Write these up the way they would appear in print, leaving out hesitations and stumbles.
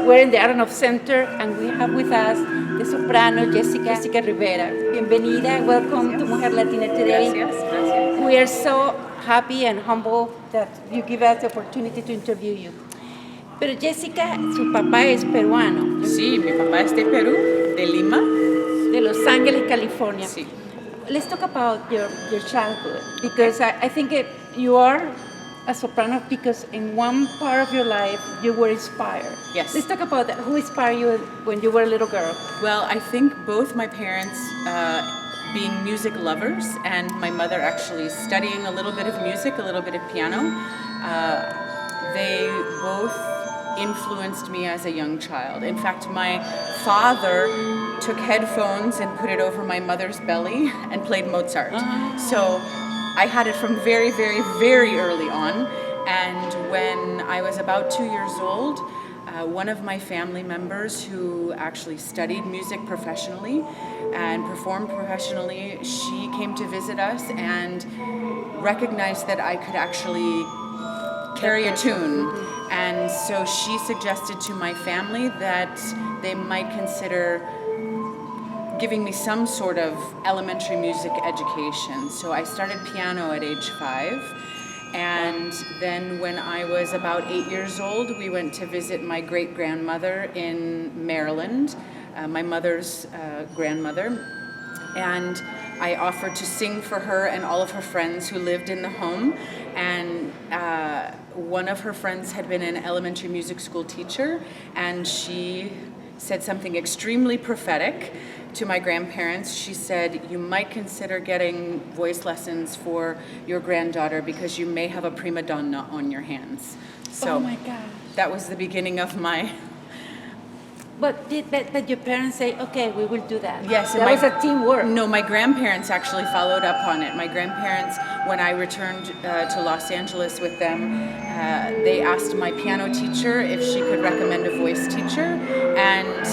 We're in the Aronoff Center, and we have with us the Soprano Jessica Rivera. Bienvenida, welcome to Mujer Latina Today. Gracias. We are so happy and humble that you give us the opportunity to interview you. Pero Jessica, su papá es peruano. Sí, mi papá es de Perú, de Lima. De Los Ángeles, California. Sí. Let's talk about your childhood, because I think you are a soprano because in one part of your life you were inspired. Yes. Let's talk about that. Who inspired you when you were a little girl? Well, I think both my parents being music lovers and my mother actually studying a little bit of music, a little bit of piano, they both influenced me as a young child. In fact, my father took headphones and put it over my mother's belly and played Mozart. So I had it from very, very, very early on. And when I was about 2 years old, one of my family members who actually studied music professionally and performed professionally, she came to visit us and recognized that I could actually carry a tune. And so she suggested to my family that they might consider giving me some sort of elementary music education. So I started piano at age 5. And then when I was about 8 years old, we went to visit my great-grandmother in Maryland, my mother's grandmother. And I offered to sing for her and all of her friends who lived in the home. And one of her friends had been an elementary music school teacher, and she said something extremely prophetic to my grandparents. She said, "You might consider getting voice lessons for your granddaughter because you may have a prima donna on your hands." So oh my God. that was the beginning of my... But did your parents say, okay, we will do that? Yes. That was a teamwork. No, my grandparents actually followed up on it. My grandparents, when I returned to Los Angeles with them, they asked my piano teacher if she could recommend a voice teacher, and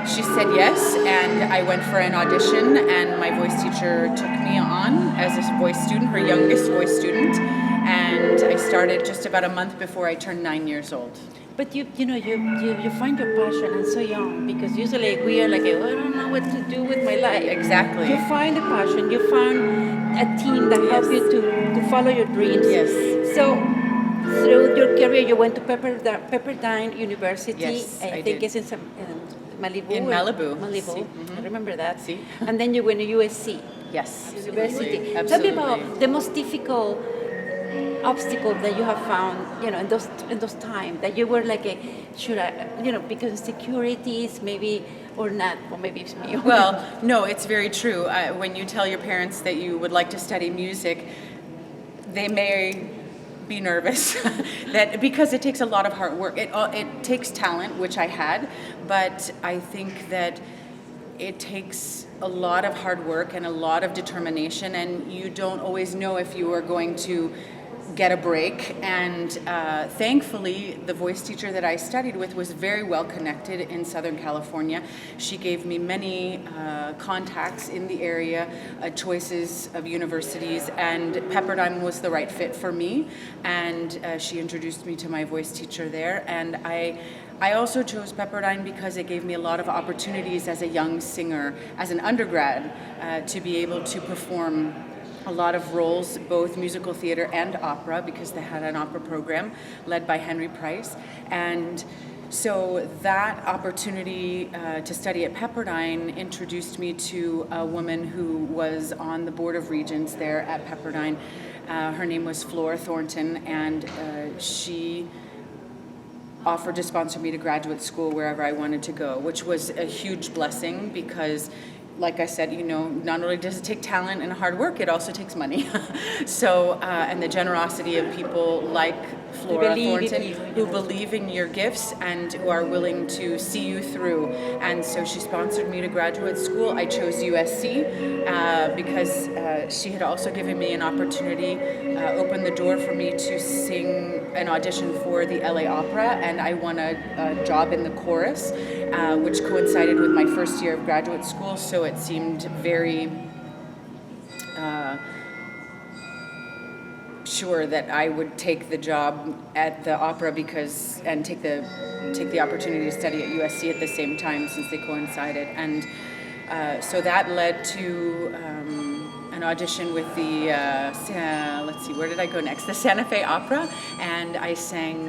she said yes, and I went for an audition, and my voice teacher took me on as a voice student, her youngest voice student, and I started just about a month before I turned 9 years old. But you find your passion and so young, because usually we are like, oh, I don't know what to do with my life. Exactly. You find a passion, you found a team that helps you to follow your dreams. Yes. So through your career, you went to Pepperdine University. Yes, I think did. it's in Malibu. In Malibu. Malibu. Sí. I remember that. Sí. And then you went to USC. Yes. University. Absolutely. Tell me about the most difficult obstacle that you have found, in those times that you were like, should I, because insecurities maybe or not, or maybe it's me. Well, no, it's very true. When you tell your parents that you would like to study music, they may be nervous that because it takes a lot of hard work. It takes talent, which I had, but I think that it takes a lot of hard work and a lot of determination, and you don't always know if you are going to get a break. And thankfully, the voice teacher that I studied with was very well connected in Southern California. She gave me many contacts in the area, choices of universities, and Pepperdine was the right fit for me. And she introduced me to my voice teacher there. And I also chose Pepperdine because it gave me a lot of opportunities as a young singer, as an undergrad, to be able to perform a lot of roles, both musical theater and opera, because they had an opera program led by Henry Price. And so that opportunity to study at Pepperdine introduced me to a woman who was on the Board of Regents there at Pepperdine. Her name was Flora Thornton, and she offered to sponsor me to graduate school wherever I wanted to go, which was a huge blessing because, like I said, not only does it take talent and hard work, it also takes money. So, and the generosity of people like Flora Thornton, who believe in your gifts and who are willing to see you through. And so she sponsored me to graduate school. I chose USC because she had also given me an opportunity, opened the door for me to sing an audition for the LA Opera, and I won a job in the chorus, which coincided with my first year of graduate school, so it seemed very sure that I would take the job at the opera and take the opportunity to study at USC at the same time, since they coincided. And so that led to an audition with the let's see, where did I go next? The Santa Fe Opera, and I sang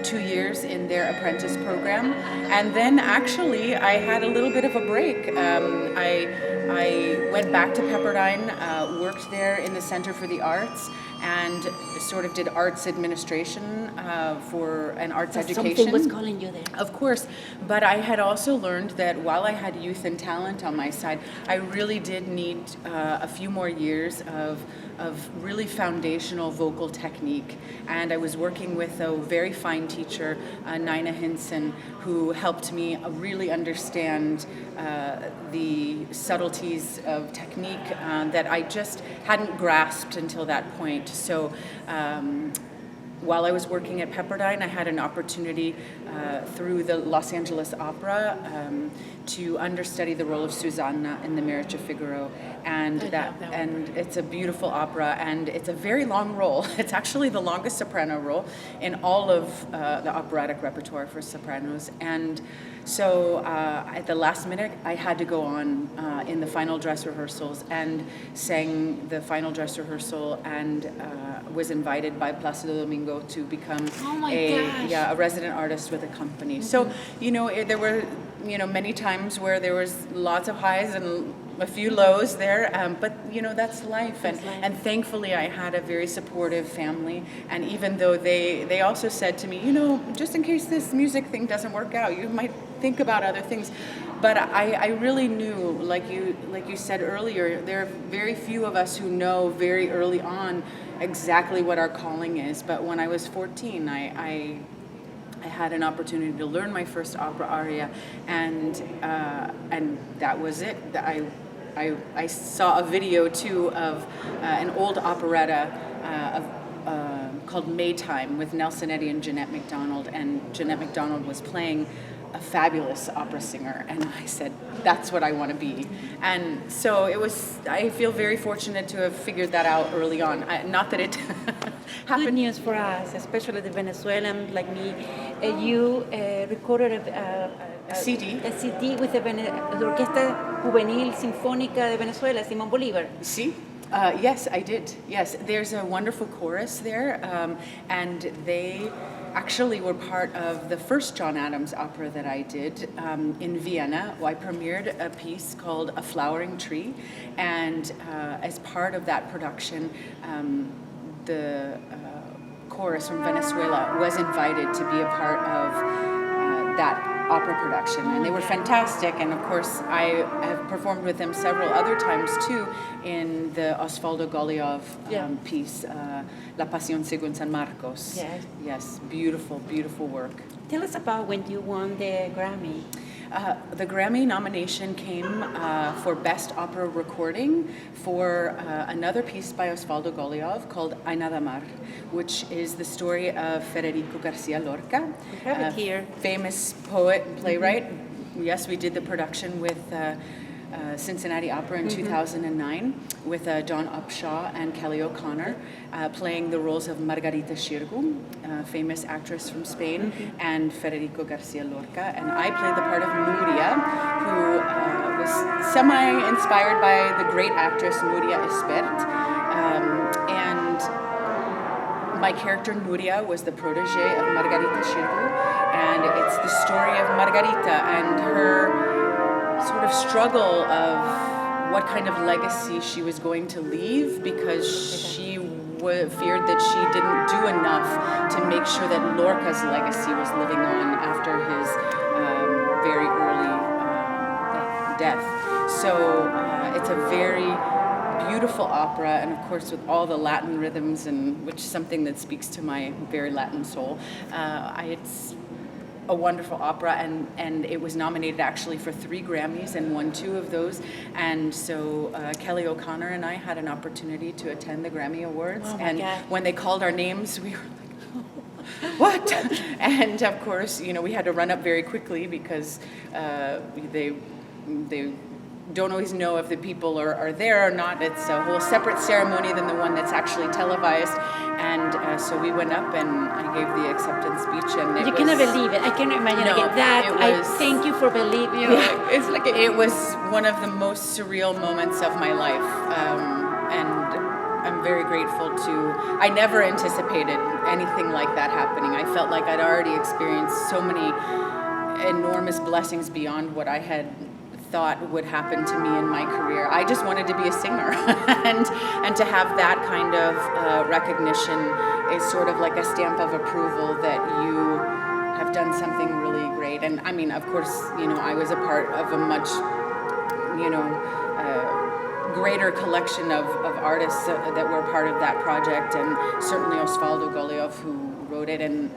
2 years in their apprentice program, and then actually I had a little bit of a break. I went back to Pepperdine, worked there in the Center for the Arts, and sort of did arts administration for an arts education. Something was calling you there. Of course, but I had also learned that while I had youth and talent on my side, I really did need a few more years of really foundational vocal technique. And I was working with a very fine teacher, Nina Hinson, who helped me really understand the subtleties of technique that I just hadn't grasped until that point. So while I was working at Pepperdine, I had an opportunity through the Los Angeles Opera to understudy the role of Susanna in The Marriage of Figaro, and it's a beautiful opera, and it's a very long role. It's actually the longest soprano role in all of the operatic repertoire for sopranos, and so at the last minute, I had to go on in the final dress rehearsals and sang the final dress rehearsal, and was invited by Placido Domingo to become a resident artist with a company. Mm-hmm. So, there were, many times where there was lots of highs and a few lows there, but that's life. And thankfully I had a very supportive family, and even though they also said to me, just in case this music thing doesn't work out, you might think about other things. But I really knew, like you said earlier, there are very few of us who know very early on exactly what our calling is. But when I was 14, I had an opportunity to learn my first opera aria, and that was it. I saw a video too of an old operetta called Maytime with Nelson Eddy and Jeanette MacDonald, and Jeanette MacDonald was playing a fabulous opera singer, and I said, that's what I want to be. And so I feel very fortunate to have figured that out early on. Not that it happened. Good news for us, especially the Venezuelan like me. You recorded a CD with the Orquesta Juvenil Sinfónica de Venezuela, Simón Bolívar. Sí. Yes, I did. Yes, there's a wonderful chorus there, and they actually were part of the first John Adams opera that I did in Vienna. I premiered a piece called A Flowering Tree, and as part of that production, the chorus from Venezuela was invited to be a part of that opera production, and they were fantastic. And of course, I have performed with them several other times too in the Osvaldo Golijov piece, La Pasión según San Marcos. Yes, beautiful, beautiful work. Tell us about when you won the Grammy. The Grammy nomination came for Best Opera Recording for another piece by Osvaldo Golijov called Ay Nada Mar, which is the story of Federico Garcia Lorca, we have it here. Famous poet and playwright. Mm-hmm. Yes, we did the production with Cincinnati Opera in 2009 with John Upshaw and Kelly O'Connor playing the roles of Margarita Xirgu, famous actress from Spain, and Federico Garcia Lorca. And I played the part of Nuria, who was semi-inspired by the great actress Nuria Espert. And my character Nuria was the protege of Margarita Xirgu, and it's the story of Margarita and her sort of struggle of what kind of legacy she was going to leave, because she feared that she didn't do enough to make sure that Lorca's legacy was living on after his very early death. So it's a very beautiful opera, and of course with all the Latin rhythms, and which is something that speaks to my very Latin soul. It's a wonderful opera, and it was nominated actually for 3 Grammys and won 2 of those. And so Kelly O'Connor and I had an opportunity to attend the Grammy Awards. And when they called our names, we were like, what? And of course, we had to run up very quickly because they don't always know if the people are there or not. It's a whole separate ceremony than the one that's actually televised. And so we went up and I gave the acceptance speech, and you cannot believe it. I cannot imagine that. I thank you for believing. It's like it was one of the most surreal moments of my life, and I'm very grateful I never anticipated anything like that happening. I felt like I'd already experienced so many enormous blessings beyond what I had thought would happen to me in my career. I just wanted to be a singer, and to have that kind of recognition is sort of like a stamp of approval that you have done something really great. And I mean, of course, I was a part of a much, greater collection of artists that were part of that project, and certainly Osvaldo Golijov, who wrote it, and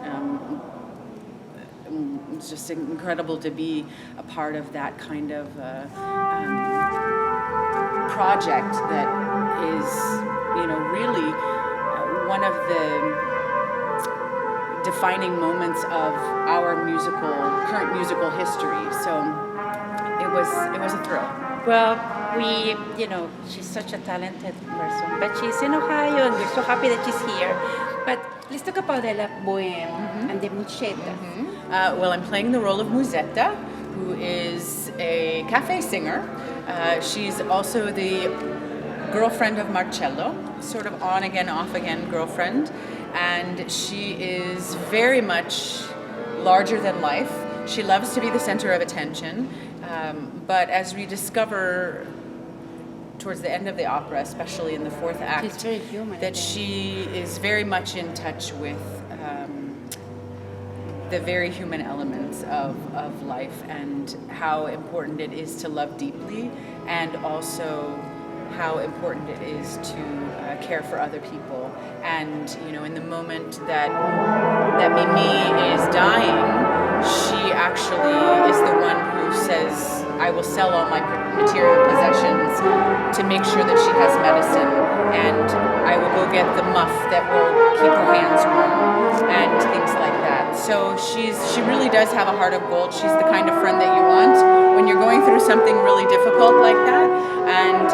it's just incredible to be a part of that kind of project that is, really one of the defining moments of our current musical history. So it was a thrill. Well, she's such a talented person, but she's in Ohio, and we're so happy that she's here. But let's talk about the Bohème and the Musetta. Well, I'm playing the role of Musetta, who is a cafe singer. She's also the girlfriend of Marcello, sort of on again, off again girlfriend. And she is very much larger than life. She loves to be the center of attention. But as we discover towards the end of the opera, especially in the fourth act, she's very human, that she is very much in touch with the very human elements of life, and how important it is to love deeply, and also how important it is to care for other people. And in the moment that Mimi is dying, she actually is the one who says, I will sell all my material possessions to make sure that she has medicine, and I will go get the muff that will keep her hands warm, and things like that. So she really does have a heart of gold. She's the kind of friend that you want when you're going through something really difficult like that. And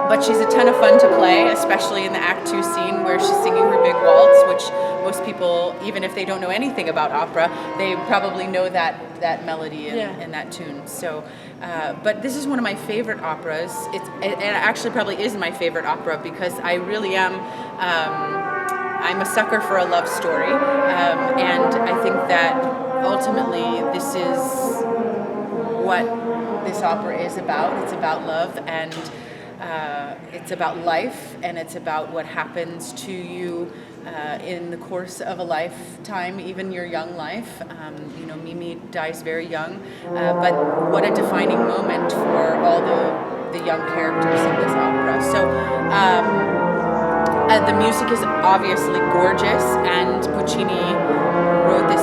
but she's a ton of fun to play, especially in the Act 2 scene where she's singing her big waltz, which most people, even if they don't know anything about opera, they probably know that melody and that tune. So, but this is one of my favorite operas. It actually probably is my favorite opera because I really am. I'm a sucker for a love story, and I think that ultimately this is what this opera is about. It's about love, and it's about life, and it's about what happens to you in the course of a lifetime, even your young life. Mimi dies very young, but what a defining moment for all the young characters in this opera. So the music is obviously gorgeous, and Puccini wrote this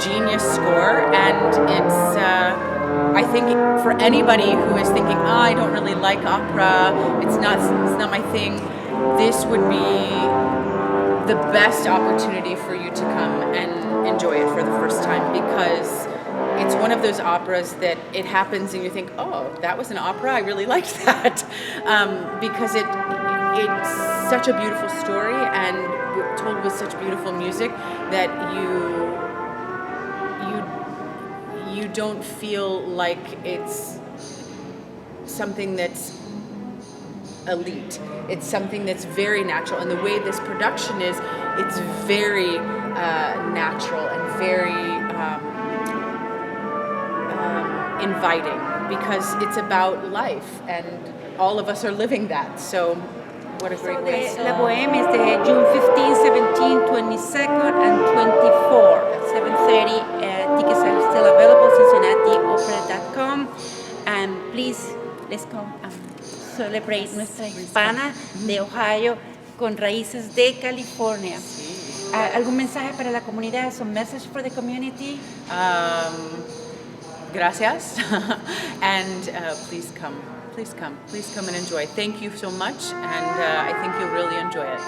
genius score, and it's I think for anybody who is thinking, I don't really like opera, it's not my thing, this would be the best opportunity for you to come and enjoy it for the first time, because it's one of those operas that it happens and you think, oh, that was an opera, I really liked that, because it's such a beautiful story and told with such beautiful music that you don't feel like it's something that's elite. It's something that's very natural, and the way this production is, it's very natural and very inviting, because it's about life, and all of us are living that. So what a great way. La Bohème is the June 15, 17, 22nd, and 24 at 7:30. Tickets are still available, CincinnatiOpera.com. And please, let's come and celebrate nuestra hispana de Ohio con raíces de California. ¿Algún mensaje para la comunidad? Some message for the community? Gracias. And please come and enjoy. Thank you so much, and I think you'll really enjoy it.